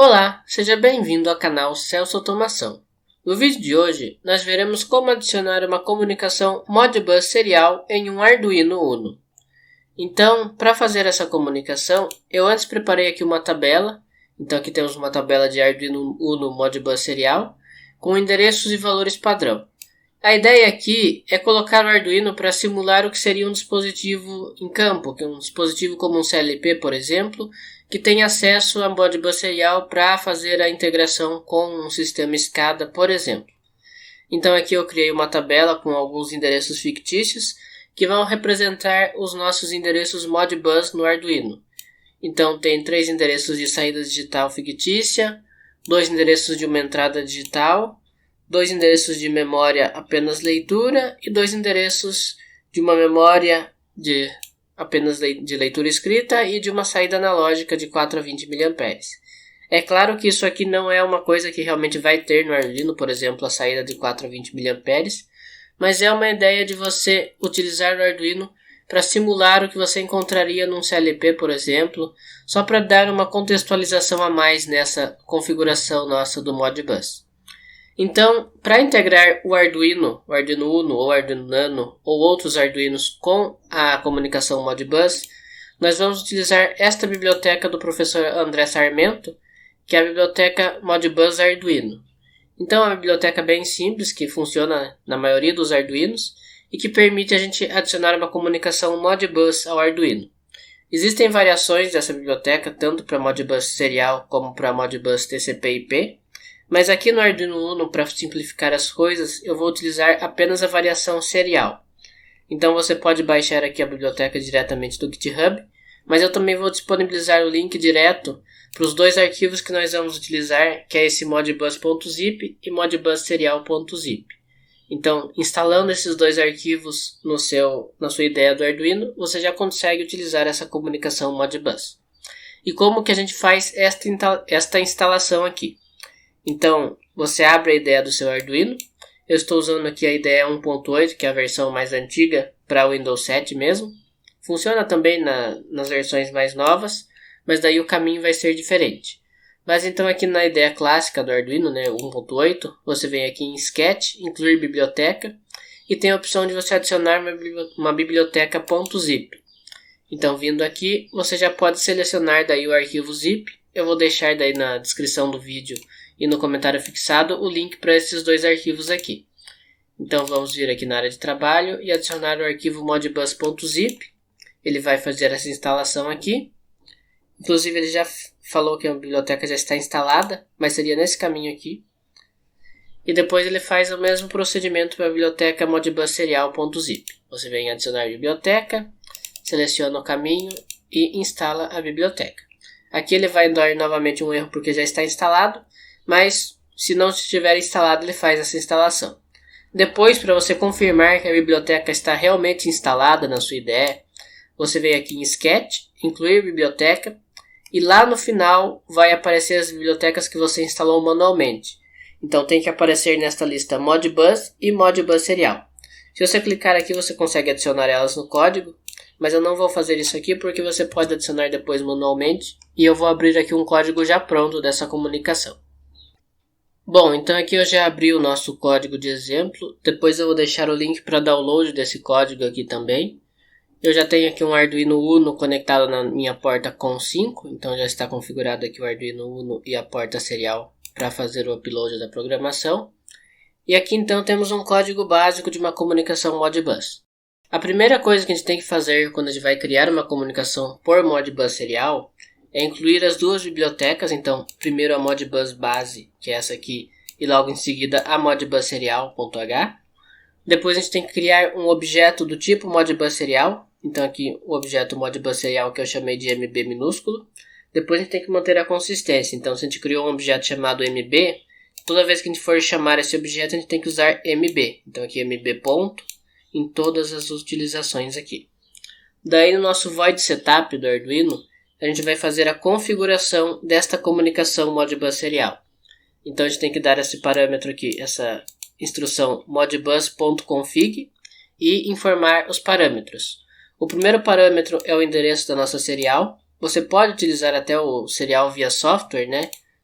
Olá, seja bem-vindo ao canal Celso Automação. No vídeo de hoje, nós veremos como adicionar uma comunicação Modbus serial em um Arduino Uno. Então, para fazer essa comunicação, eu antes preparei aqui uma tabela. Então aqui temos uma tabela de Arduino Uno Modbus serial, com endereços e valores padrão. A ideia aqui é colocar o Arduino para simular o que seria um dispositivo em campo, que é um dispositivo como um CLP, por exemplo, que tem acesso a Modbus serial para fazer a integração com um sistema SCADA, por exemplo. Então aqui eu criei uma tabela com alguns endereços fictícios que vão representar os nossos endereços Modbus no Arduino. Então tem 3 endereços de saída digital fictícia, 2 endereços de uma entrada digital, 2 endereços de memória apenas leitura e 2 endereços de uma memória apenas de leitura escrita e de uma saída analógica de 4 a 20 mA. É claro que isso aqui não é uma coisa que realmente vai ter no Arduino, por exemplo, a saída de 4 a 20 mA, mas é uma ideia de você utilizar o Arduino para simular o que você encontraria num CLP, por exemplo, só para dar uma contextualização a mais nessa configuração nossa do Modbus. Então, para integrar o Arduino Uno ou Arduino Nano ou outros Arduinos com a comunicação Modbus, nós vamos utilizar esta biblioteca do professor André Sarmento, que é a biblioteca Modbus Arduino. Então, é uma biblioteca bem simples que funciona na maioria dos Arduinos e que permite a gente adicionar uma comunicação Modbus ao Arduino. Existem variações dessa biblioteca, tanto para Modbus serial como para Modbus TCP/IP. Mas aqui no Arduino Uno, para simplificar as coisas, eu vou utilizar apenas a variação serial. Então você pode baixar aqui a biblioteca diretamente do GitHub, mas eu também vou disponibilizar o link direto para os 2 arquivos que nós vamos utilizar, que é esse modbus.zip e modbusserial.zip. Então, instalando esses 2 arquivos na sua ideia do Arduino, você já consegue utilizar essa comunicação Modbus. E como que a gente faz esta instalação aqui? Então, você abre a ideia do seu Arduino. Eu estou usando aqui a ideia 1.8, que é a versão mais antiga, para o Windows 7 mesmo. Funciona também nas versões mais novas, mas daí o caminho vai ser diferente. Mas então aqui na ideia clássica do Arduino, 1.8, você vem aqui em Sketch, incluir biblioteca, e tem a opção de você adicionar uma biblioteca .zip. Então, vindo aqui, você já pode selecionar daí o arquivo zip. Eu vou deixar daí na descrição do vídeo e no comentário fixado o link para esses 2 arquivos aqui. Então vamos vir aqui na área de trabalho e adicionar o arquivo modbus.zip. Ele vai fazer essa instalação aqui. Inclusive ele já falou que a biblioteca já está instalada, mas seria nesse caminho aqui. E depois ele faz o mesmo procedimento para a biblioteca modbusserial.zip. Você vem em adicionar a biblioteca, seleciona o caminho e instala a biblioteca. Aqui ele vai dar novamente um erro porque já está instalado, mas se não estiver instalado ele faz essa instalação. Depois, para você confirmar que a biblioteca está realmente instalada na sua IDE, você vem aqui em Sketch, incluir biblioteca, e lá no final vai aparecer as bibliotecas que você instalou manualmente. Então tem que aparecer nesta lista Modbus e Modbus serial. Se você clicar aqui você consegue adicionar elas no código, mas eu não vou fazer isso aqui porque você pode adicionar depois manualmente, e eu vou abrir aqui um código já pronto dessa comunicação. Bom, então aqui eu já abri o nosso código de exemplo, depois eu vou deixar o link para download desse código aqui também. Eu já tenho aqui um Arduino Uno conectado na minha porta COM5, então já está configurado aqui o Arduino Uno e a porta serial para fazer o upload da programação. E aqui então temos um código básico de uma comunicação Modbus. A primeira coisa que a gente tem que fazer quando a gente vai criar uma comunicação por Modbus serial é incluir as 2 bibliotecas. Então primeiro a Modbus base, que é essa aqui, e logo em seguida a Modbus serial.h. Depois a gente tem que criar um objeto do tipo Modbus serial. Então aqui o objeto Modbus serial que eu chamei de MB minúsculo. Depois a gente tem que manter a consistência. Então se a gente criou um objeto chamado MB, toda vez que a gente for chamar esse objeto a gente tem que usar MB. Então aqui MB ponto em todas as utilizações aqui. Daí no nosso void setup do Arduino, a gente vai fazer a configuração desta comunicação Modbus serial. Então a gente tem que dar esse parâmetro aqui, essa instrução modbus.config e informar os parâmetros. O primeiro parâmetro é o endereço da nossa serial. Você pode utilizar até o serial via software,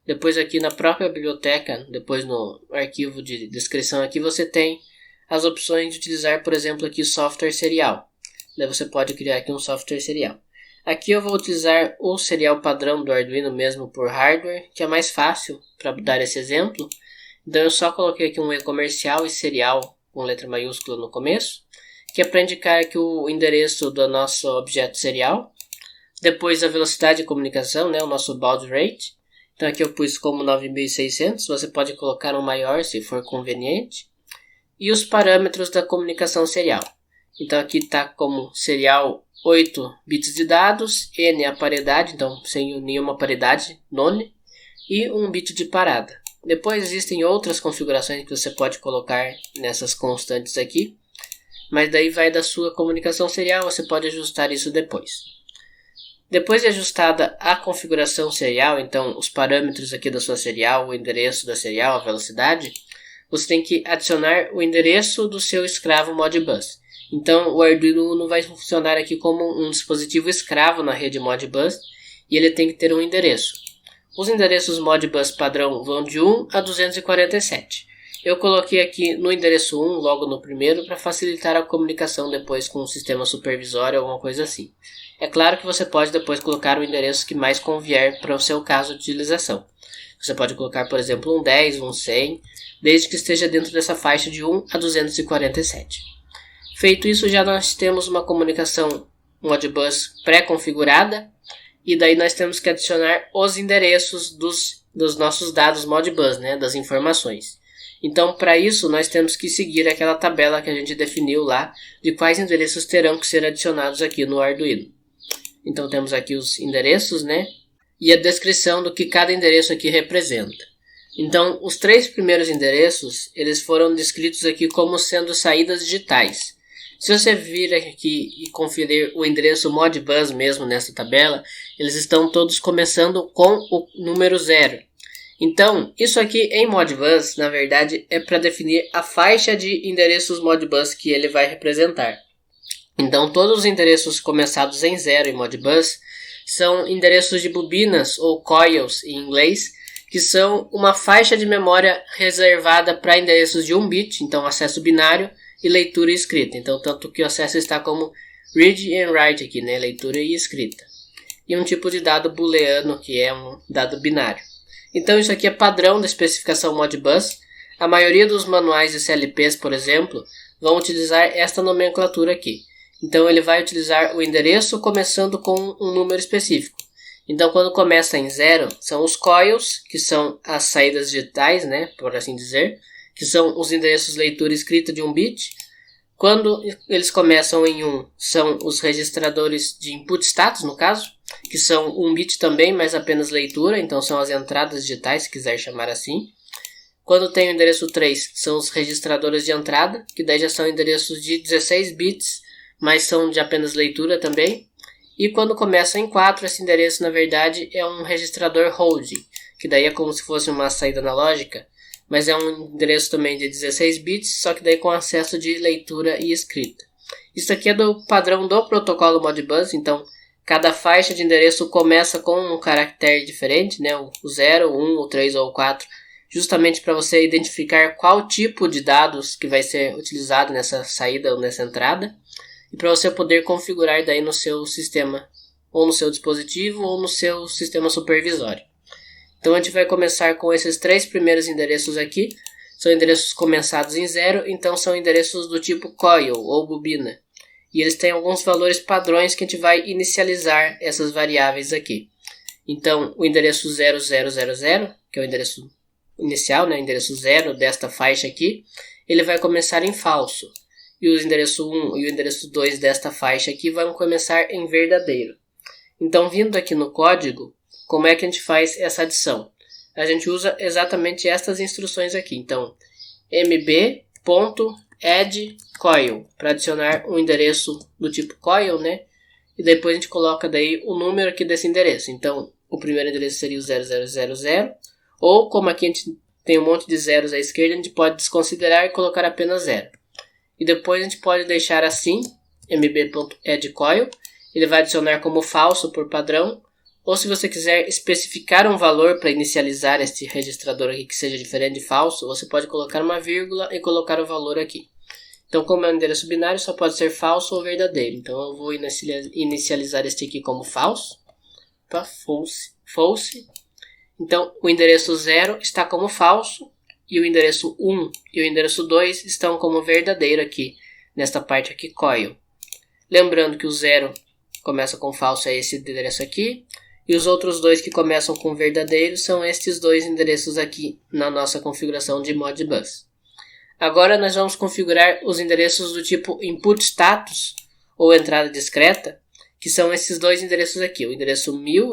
Depois aqui na própria biblioteca, depois no arquivo de descrição aqui, você tem as opções de utilizar, por exemplo, aqui software serial. Daí você pode criar aqui um software serial. Aqui eu vou utilizar o serial padrão do Arduino mesmo por hardware, que é mais fácil para dar esse exemplo. Então eu só coloquei aqui um E comercial e serial com letra maiúscula no começo, que é para indicar aqui o endereço do nosso objeto serial. Depois a velocidade de comunicação, né, o nosso baud rate. Então aqui eu pus como 9600, você pode colocar um maior se for conveniente. E os parâmetros da comunicação serial. Então aqui está como serial 8 bits de dados, N a paridade, então sem nenhuma paridade, none, e 1 bit de parada. Depois existem outras configurações que você pode colocar nessas constantes aqui, mas daí vai da sua comunicação serial, você pode ajustar isso depois. Depois de ajustada a configuração serial, então os parâmetros aqui da sua serial, o endereço da serial, a velocidade, você tem que adicionar o endereço do seu escravo Modbus. Então o Arduino Uno vai funcionar aqui como um dispositivo escravo na rede Modbus e ele tem que ter um endereço. Os endereços Modbus padrão vão de 1 a 247. Eu coloquei aqui no endereço 1 logo no primeiro para facilitar a comunicação depois com o sistema supervisório ou alguma coisa assim. É claro que você pode depois colocar o endereço que mais convier para o seu caso de utilização. Você pode colocar, por exemplo, um 10, um 100, desde que esteja dentro dessa faixa de 1 a 247. Feito isso, já nós temos uma comunicação Modbus pré-configurada, e daí nós temos que adicionar os endereços dos nossos dados Modbus, né, das informações. Então, para isso, nós temos que seguir aquela tabela que a gente definiu lá, de quais endereços terão que ser adicionados aqui no Arduino. Então, temos aqui os endereços, né, e a descrição do que cada endereço aqui representa. Então, os 3 primeiros endereços, eles foram descritos aqui como sendo saídas digitais. Se você vir aqui e conferir o endereço Modbus mesmo nessa tabela, eles estão todos começando com o número 0. Então, isso aqui em Modbus, na verdade, é para definir a faixa de endereços Modbus que ele vai representar. Então, todos os endereços começados em 0 em Modbus são endereços de bobinas, ou coils em inglês, que são uma faixa de memória reservada para endereços de 1 bit, então acesso binário, e leitura e escrita. Então, tanto que o acesso está como read and write aqui, né? Leitura e escrita. E um tipo de dado booleano, que é um dado binário. Então, isso aqui é padrão da especificação Modbus. A maioria dos manuais de CLPs, por exemplo, vão utilizar esta nomenclatura aqui. Então, ele vai utilizar o endereço começando com um número específico. Então, quando começa em 0, são os coils, que são as saídas digitais, né, por assim dizer, que são os endereços leitura e escrita de 1 bit. Quando eles começam em 1, são os registradores de input status, no caso, que são 1 bit também, mas apenas leitura, então são as entradas digitais, se quiser chamar assim. Quando tem o endereço 3, são os registradores de entrada, que daí já são endereços de 16 bits, mas são de apenas leitura também. E quando começa em 4, esse endereço na verdade é um registrador holding, que daí é como se fosse uma saída analógica, mas é um endereço também de 16 bits, só que daí com acesso de leitura e escrita. Isso aqui é do padrão do protocolo Modbus, então cada faixa de endereço começa com um caractere diferente, né? O 0, o 1, o 3 ou o 4, justamente para você identificar qual tipo de dados que vai ser utilizado nessa saída ou nessa entrada, e para você poder configurar daí no seu sistema, ou no seu dispositivo, ou no seu sistema supervisório. Então a gente vai começar com esses 3 primeiros endereços aqui. São endereços começados em 0, então são endereços do tipo coil ou bobina. E eles têm alguns valores padrões que a gente vai inicializar essas variáveis aqui. Então o endereço 0000, que é o endereço inicial, né, o endereço 0 desta faixa aqui, ele vai começar em falso. E o endereço 1 e o endereço 2 desta faixa aqui vão começar em verdadeiro. Então, vindo aqui no código, como é que a gente faz essa adição? A gente usa exatamente estas instruções aqui. Então, mb.addCoil para adicionar um endereço do tipo coil, né? E depois a gente coloca daí o número aqui desse endereço. Então, o primeiro endereço seria o 0000, ou como aqui a gente tem um monte de zeros à esquerda, a gente pode desconsiderar e colocar apenas 0. E depois a gente pode deixar assim, mb.addCoil, ele vai adicionar como falso por padrão ou se você quiser especificar um valor para inicializar este registrador aqui que seja diferente de falso, você pode colocar uma vírgula e colocar o valor aqui. Então, como é um endereço binário, só pode ser falso ou verdadeiro. Então, eu vou inicializar este aqui como falso. False. Então, o endereço 0 está como falso. E o endereço 1 e o endereço 2 estão como verdadeiro aqui, nesta parte aqui, coil. Lembrando que o 0 começa com falso, é esse endereço aqui. E os outros dois que começam com verdadeiro são estes dois endereços aqui na nossa configuração de Modbus. Agora nós vamos configurar os endereços do tipo input status ou entrada discreta, que são esses dois endereços aqui, o endereço 1000,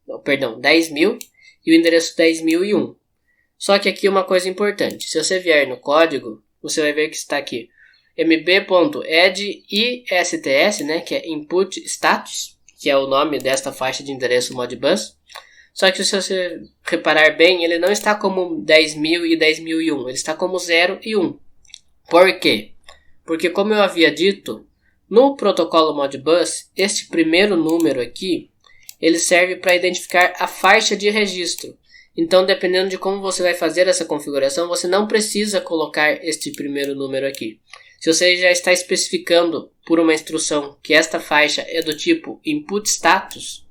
10.000 e o endereço 10.001. Só que aqui uma coisa importante, se você vier no código, você vai ver que está aqui mb.add.ists, que é input status, que é o nome desta faixa de endereço Modbus. Só que se você reparar bem, ele não está como 10.000 e 10.001, ele está como 0 e 1. Por quê? Porque como eu havia dito, no protocolo Modbus, este primeiro número aqui, ele serve para identificar a faixa de registro. Então, dependendo de como você vai fazer essa configuração, você não precisa colocar este primeiro número aqui. Se você já está especificando por uma instrução que esta faixa é do tipo input status,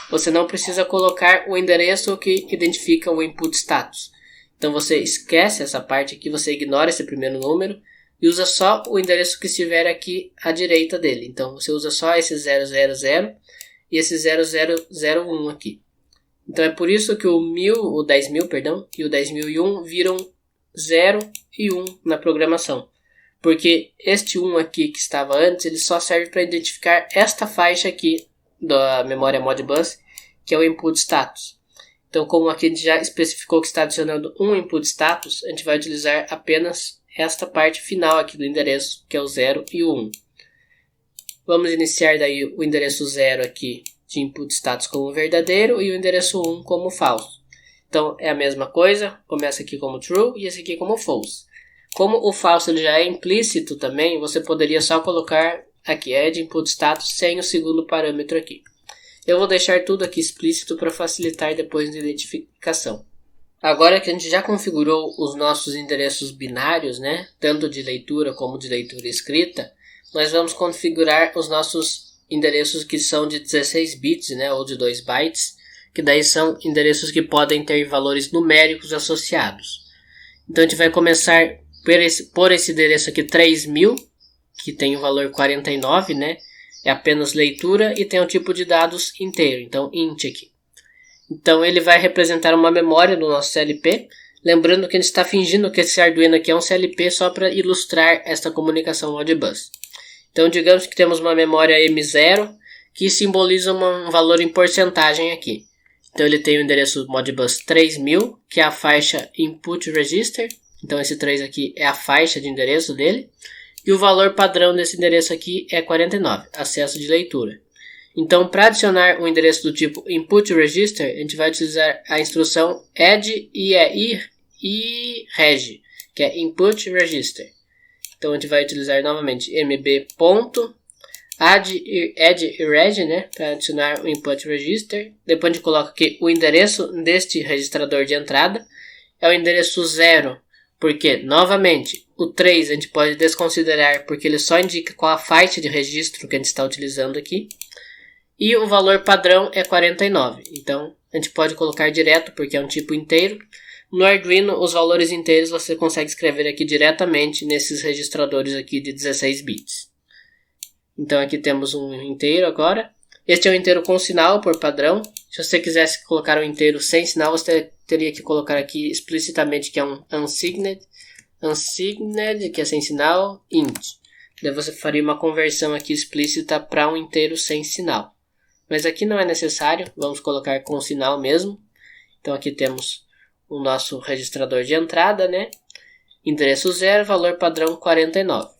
você não precisa colocar o endereço que identifica o input status. Então você esquece essa parte aqui, você ignora esse primeiro número e usa só o endereço que estiver aqui à direita dele. Então você usa só esse 000 e esse 0001 aqui. Então é por isso que o 10.000 e o 10.001 viram 0 e 1 na programação. Porque este 1 aqui que estava antes, ele só serve para identificar esta faixa aqui da memória Modbus, que é o input status. Então, como aqui a gente já especificou que está adicionando um input status, a gente vai utilizar apenas esta parte final aqui do endereço, que é o 0 e o 1. Vamos iniciar daí o endereço 0 aqui de input status como verdadeiro e o endereço 1 como falso. Então, é a mesma coisa, começa aqui como true e esse aqui como false. Como o falso ele já é implícito também, você poderia só colocar aqui add input status sem o segundo parâmetro aqui. Eu vou deixar tudo aqui explícito para facilitar depois da identificação. Agora que a gente já configurou os nossos endereços binários, tanto de leitura como de leitura escrita, nós vamos configurar os nossos endereços que são de 16 bits, ou de 2 bytes, que daí são endereços que podem ter valores numéricos associados. Então a gente vai começar por esse endereço aqui 3000, que tem o valor 49, é apenas leitura e tem um tipo de dados inteiro, então int aqui. Então ele vai representar uma memória do nosso CLP, lembrando que a gente está fingindo que esse Arduino aqui é um CLP só para ilustrar esta comunicação Modbus. Então digamos que temos uma memória M0 que simboliza um valor em porcentagem aqui. Então ele tem o endereço Modbus 3000, que é a faixa input register. Então esse 3 aqui é a faixa de endereço dele. E o valor padrão desse endereço aqui é 49, acesso de leitura. Então, para adicionar um endereço do tipo input register, a gente vai utilizar a instrução add ireg, que é input register. Então, a gente vai utilizar novamente mb.add.ireg, para adicionar o input register. Depois a gente coloca aqui o endereço deste registrador de entrada. É o endereço 0. Porque, novamente, o 3 a gente pode desconsiderar porque ele só indica qual a faixa de registro que a gente está utilizando aqui. E o valor padrão é 49. Então, a gente pode colocar direto porque é um tipo inteiro. No Arduino, os valores inteiros você consegue escrever aqui diretamente nesses registradores aqui de 16 bits. Então, aqui temos um inteiro agora. Este é um inteiro com sinal por padrão. Se você quisesse colocar um inteiro sem sinal, você teria que colocar aqui explicitamente que é um unsigned, que é sem sinal, int. Daí você faria uma conversão aqui explícita para um inteiro sem sinal. Mas aqui não é necessário, vamos colocar com sinal mesmo. Então aqui temos o nosso registrador de entrada, endereço 0, valor padrão 49.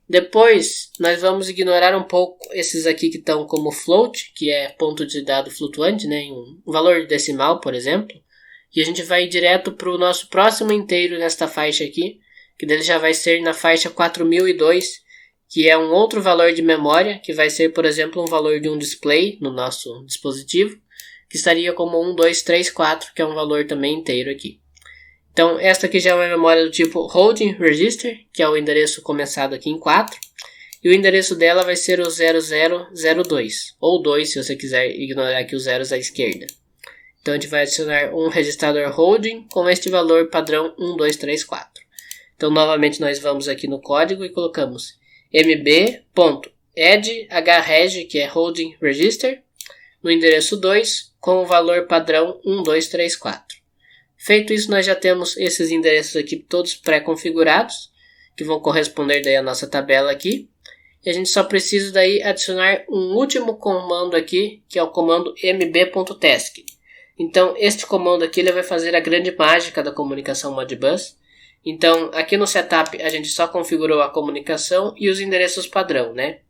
Depois, nós vamos ignorar um pouco esses aqui que estão como float, que é ponto de dado flutuante, em um valor decimal, por exemplo. E a gente vai ir direto para o nosso próximo inteiro nesta faixa aqui, que dele já vai ser na faixa 4002, que é um outro valor de memória, que vai ser, por exemplo, um valor de um display no nosso dispositivo. que estaria como 1, 2, 3, 4, que é um valor também inteiro aqui. Então, esta aqui já é uma memória do tipo Holding Register, que é o endereço começado aqui em 4. E o endereço dela vai ser o 0002, ou 2 se você quiser ignorar aqui os zeros à esquerda. Então, a gente vai adicionar um registrador holding com este valor padrão 1, 2, 3, 4. Então, novamente, nós vamos aqui no código e colocamos mb.add-hreg, que é Holding Register, no endereço 2, com o valor padrão 1, 2, 3, 4. Feito isso, nós já temos esses endereços aqui todos pré-configurados, que vão corresponder daí à nossa tabela aqui. E a gente só precisa daí adicionar um último comando aqui, que é o comando mb.task. Então, este comando aqui ele vai fazer a grande mágica da comunicação Modbus. Então, aqui no setup a gente só configurou a comunicação e os endereços padrão, né?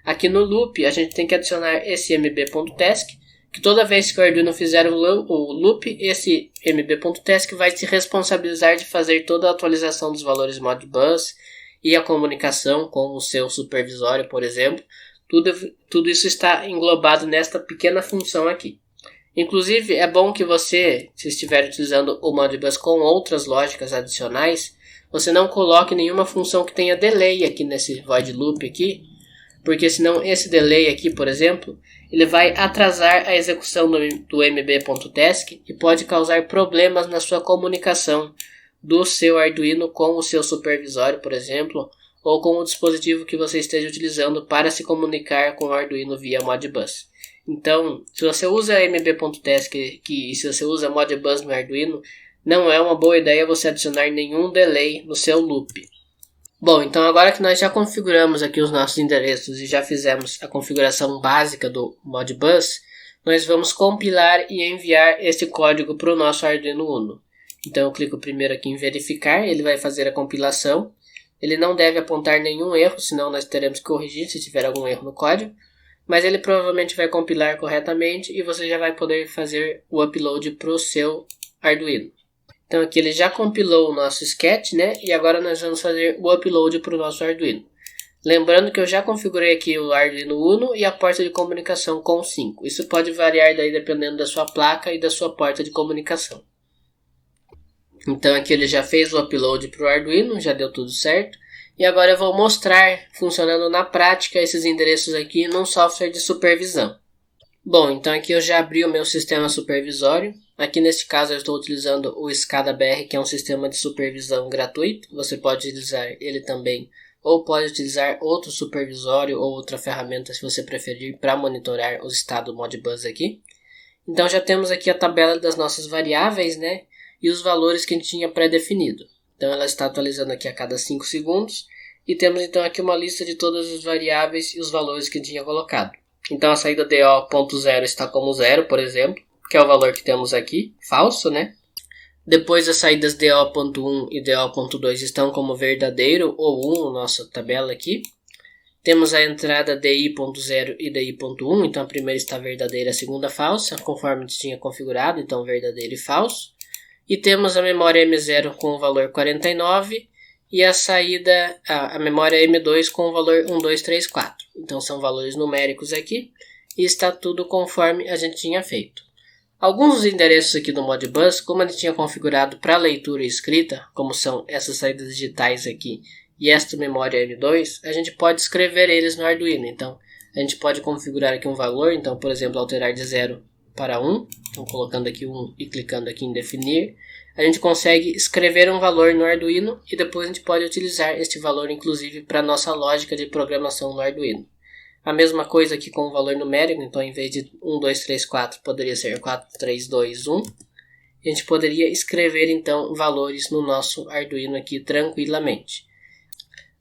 Aqui no loop a gente tem que adicionar esse mb.task, que toda vez que o Arduino fizer o loop, esse mb.task vai se responsabilizar de fazer toda a atualização dos valores Modbus e a comunicação com o seu supervisório, por exemplo. Tudo isso está englobado nesta pequena função aqui. Inclusive, é bom que você, se estiver utilizando o Modbus com outras lógicas adicionais, você não coloque nenhuma função que tenha delay aqui nesse void loop aqui, porque senão esse delay aqui, por exemplo, ele vai atrasar a execução do mb.task e pode causar problemas na sua comunicação do seu Arduino com o seu supervisório, por exemplo, ou com o dispositivo que você esteja utilizando para se comunicar com o Arduino via Modbus. Então, se você usa mb.task e se você usa Modbus no Arduino, não é uma boa ideia você adicionar nenhum delay no seu loop. Bom, então agora que nós já configuramos aqui os nossos endereços e já fizemos a configuração básica do Modbus, nós vamos compilar e enviar esse código para o nosso Arduino Uno. Então eu clico primeiro aqui em verificar, ele vai fazer a compilação. Ele não deve apontar nenhum erro, senão nós teremos que corrigir se tiver algum erro no código. Mas ele provavelmente vai compilar corretamente e você já vai poder fazer o upload para o seu Arduino. Então aqui ele já compilou o nosso sketch, né? E agora nós vamos fazer o upload para o nosso Arduino. Lembrando que eu já configurei aqui o Arduino Uno e a porta de comunicação com 5. Isso pode variar daí dependendo da sua placa e da sua porta de comunicação. Então aqui ele já fez o upload para o Arduino, já deu tudo certo. E agora eu vou mostrar funcionando na prática esses endereços aqui num software de supervisão. Bom, então aqui eu já abri o meu sistema supervisório. Aqui neste caso eu estou utilizando o SCADA-BR, que é um sistema de supervisão gratuito. Você pode utilizar ele também, ou pode utilizar outro supervisório ou outra ferramenta se você preferir para monitorar o estado Modbus aqui. Então já temos aqui a tabela das nossas variáveis, né? E os valores que a gente tinha pré-definido. Então ela está atualizando aqui a cada 5 segundos. E temos então aqui uma lista de todas as variáveis e os valores que a gente tinha colocado. Então a saída DO.0 está como 0, por exemplo, que é o valor que temos aqui, falso, né? Depois as saídas DO.1 e DO.2 estão como verdadeiro ou 1 na nossa tabela aqui. Temos a entrada DI.0 e DI.1, então a primeira está verdadeira, a segunda falsa, conforme a gente tinha configurado, então verdadeiro e falso. E temos a memória M0 com o valor 49 e a saída, a memória M2 com o valor 1, 2, 3, 4. Então são valores numéricos aqui e está tudo conforme a gente tinha feito. Alguns dos endereços aqui do Modbus, como a gente tinha configurado para leitura e escrita, como são essas saídas digitais aqui e esta memória M2, a gente pode escrever eles no Arduino. Então a gente pode configurar aqui um valor, então por exemplo alterar de 0 para 1, então colocando aqui 1 e clicando aqui em definir, a gente consegue escrever um valor no Arduino e depois a gente pode utilizar este valor inclusive para a nossa lógica de programação no Arduino. A mesma coisa aqui com o valor numérico, então em vez de 1, 2, 3, 4 poderia ser 4, 3, 2, 1. A gente poderia escrever então valores no nosso Arduino aqui tranquilamente.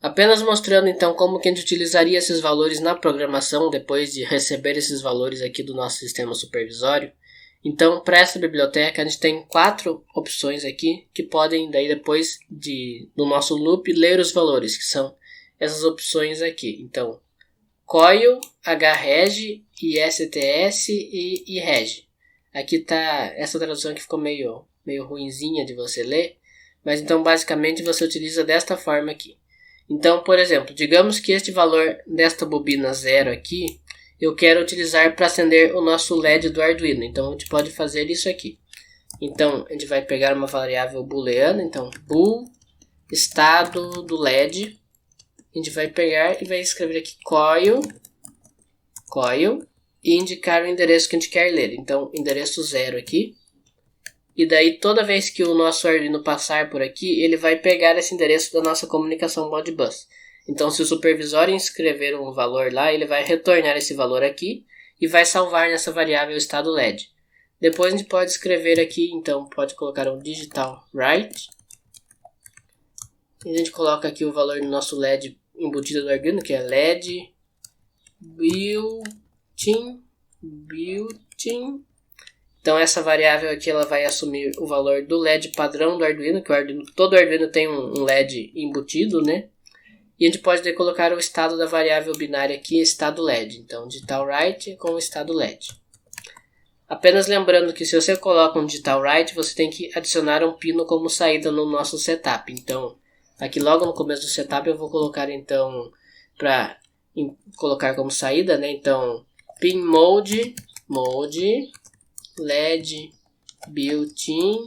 Apenas mostrando então como que a gente utilizaria esses valores na programação depois de receber esses valores aqui do nosso sistema supervisório. Então, para essa biblioteca, a gente tem 4 opções aqui que podem, daí depois do nosso loop, ler os valores, que são essas opções aqui. Então, coil, hreg, istts e ireg. Aqui está, essa tradução aqui ficou meio ruinzinha de você ler, mas então basicamente você utiliza desta forma aqui. Então, por exemplo, digamos que este valor desta bobina 0 aqui, eu quero utilizar para acender o nosso LED do Arduino. Então a gente pode fazer isso aqui. Então a gente vai pegar uma variável booleana, então bool estado do LED. A gente vai pegar e vai escrever aqui coil e indicar o endereço que a gente quer ler. Então endereço 0 aqui. E daí toda vez que o nosso Arduino passar por aqui, ele vai pegar esse endereço da nossa comunicação Modbus. Então se o supervisor inscrever um valor lá, ele vai retornar esse valor aqui e vai salvar nessa variável estado LED. Depois a gente pode escrever aqui, então pode colocar um digital write. E a gente coloca aqui o valor do nosso LED embutido do Arduino, que é LED built-in. Então essa variável aqui ela vai assumir o valor do LED padrão do Arduino, que todo Arduino tem um LED embutido, né? E a gente pode colocar o estado da variável binária aqui, estado LED. Então digital write com o estado LED. Apenas lembrando que se você coloca um digital write, você tem que adicionar um pino como saída no nosso setup. Então aqui logo no começo do setup eu vou colocar então para colocar como saída, né? Então pin mode LED built-in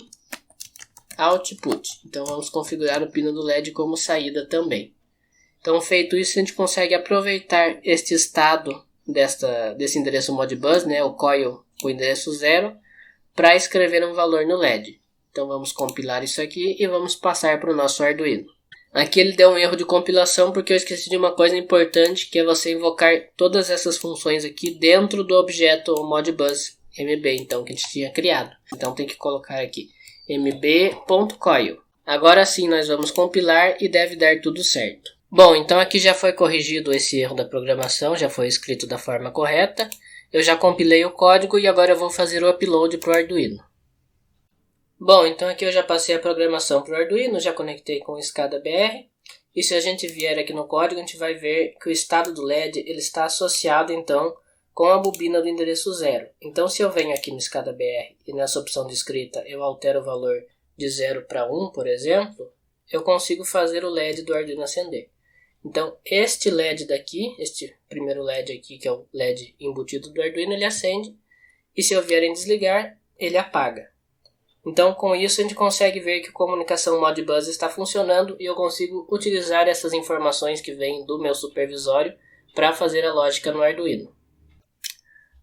output. Então vamos configurar o pino do LED como saída também. Então feito isso, a gente consegue aproveitar este estado desse endereço Modbus, né, o coil com o endereço 0, para escrever um valor no LED. Então vamos compilar isso aqui e vamos passar para o nosso Arduino. Aqui ele deu um erro de compilação porque eu esqueci de uma coisa importante, que é você invocar todas essas funções aqui dentro do objeto Modbus MB, então, que a gente tinha criado. Então tem que colocar aqui mb.coil. Agora sim nós vamos compilar e deve dar tudo certo. Bom, então aqui já foi corrigido esse erro da programação, já foi escrito da forma correta. Eu já compilei o código e agora eu vou fazer o upload para o Arduino. Bom, então aqui eu já passei a programação para o Arduino, já conectei com o SCADA-BR. E se a gente vier aqui no código, a gente vai ver que o estado do LED ele está associado então com a bobina do endereço 0. Então se eu venho aqui no SCADA-BR e nessa opção de escrita eu altero o valor de 0 para 1, por exemplo, eu consigo fazer o LED do Arduino acender. Então este LED daqui, este primeiro LED aqui, que é o LED embutido do Arduino, ele acende. E se eu vier em desligar, ele apaga. Então com isso a gente consegue ver que a comunicação Modbus está funcionando e eu consigo utilizar essas informações que vêm do meu supervisório para fazer a lógica no Arduino.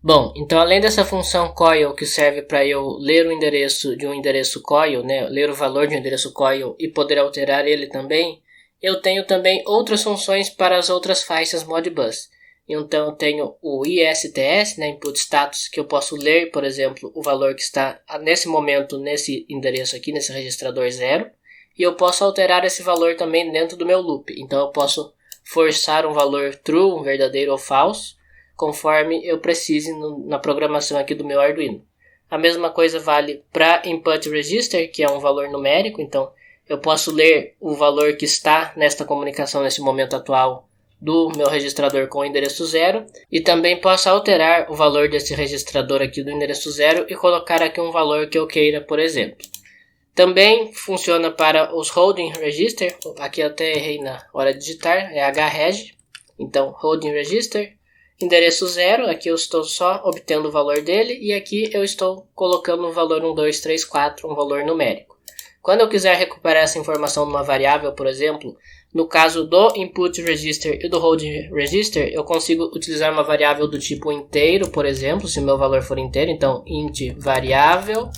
Bom, então além dessa função coil que serve para eu ler o endereço de um endereço coil, né, ler o valor de um endereço coil e poder alterar ele também, eu tenho também outras funções para as outras faixas Modbus. Então eu tenho o ISTS, né, Input Status, que eu posso ler, por exemplo, o valor que está nesse momento nesse endereço aqui, nesse registrador 0, e eu posso alterar esse valor também dentro do meu loop. Então eu posso forçar um valor true, um verdadeiro ou falso, conforme eu precise na programação aqui do meu Arduino. A mesma coisa vale para Input Register, que é um valor numérico, então eu posso ler o valor que está nesta comunicação nesse momento atual do meu registrador com o endereço 0 e também posso alterar o valor desse registrador aqui do endereço 0 e colocar aqui um valor que eu queira, por exemplo. Também funciona para os Holding Register, aqui eu até errei na hora de digitar, é hreg, então Holding Register, endereço 0, aqui eu estou só obtendo o valor dele e aqui eu estou colocando um valor 1, 2, 3, 4, um valor numérico. Quando eu quiser recuperar essa informação numa variável, por exemplo, no caso do Input Register e do Holding Register, eu consigo utilizar uma variável do tipo inteiro, por exemplo, se o meu valor for inteiro, então int variável.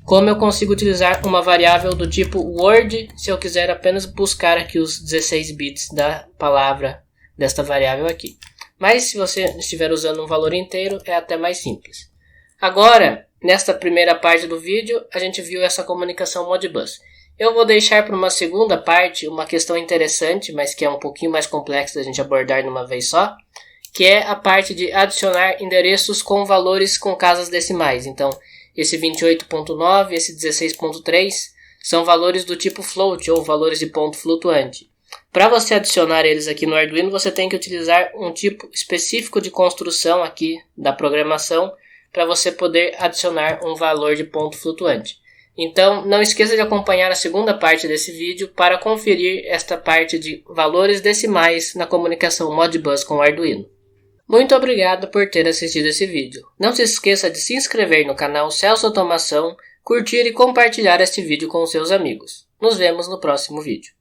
Como eu consigo utilizar uma variável do tipo word, se eu quiser apenas buscar aqui os 16 bits da palavra desta variável aqui. Mas se você estiver usando um valor inteiro, é até mais simples. Agora, nesta primeira parte do vídeo, a gente viu essa comunicação Modbus. Eu vou deixar para uma segunda parte uma questão interessante, mas que é um pouquinho mais complexa da gente abordar de uma vez só, que é a parte de adicionar endereços com valores com casas decimais. Então, esse 28.9 e esse 16.3 são valores do tipo float ou valores de ponto flutuante. Para você adicionar eles aqui no Arduino, você tem que utilizar um tipo específico de construção aqui da programação para você poder adicionar um valor de ponto flutuante. Então, não esqueça de acompanhar a segunda parte desse vídeo para conferir esta parte de valores decimais na comunicação Modbus com o Arduino. Muito obrigado por ter assistido esse vídeo. Não se esqueça de se inscrever no canal Celso Automação, curtir e compartilhar este vídeo com seus amigos. Nos vemos no próximo vídeo.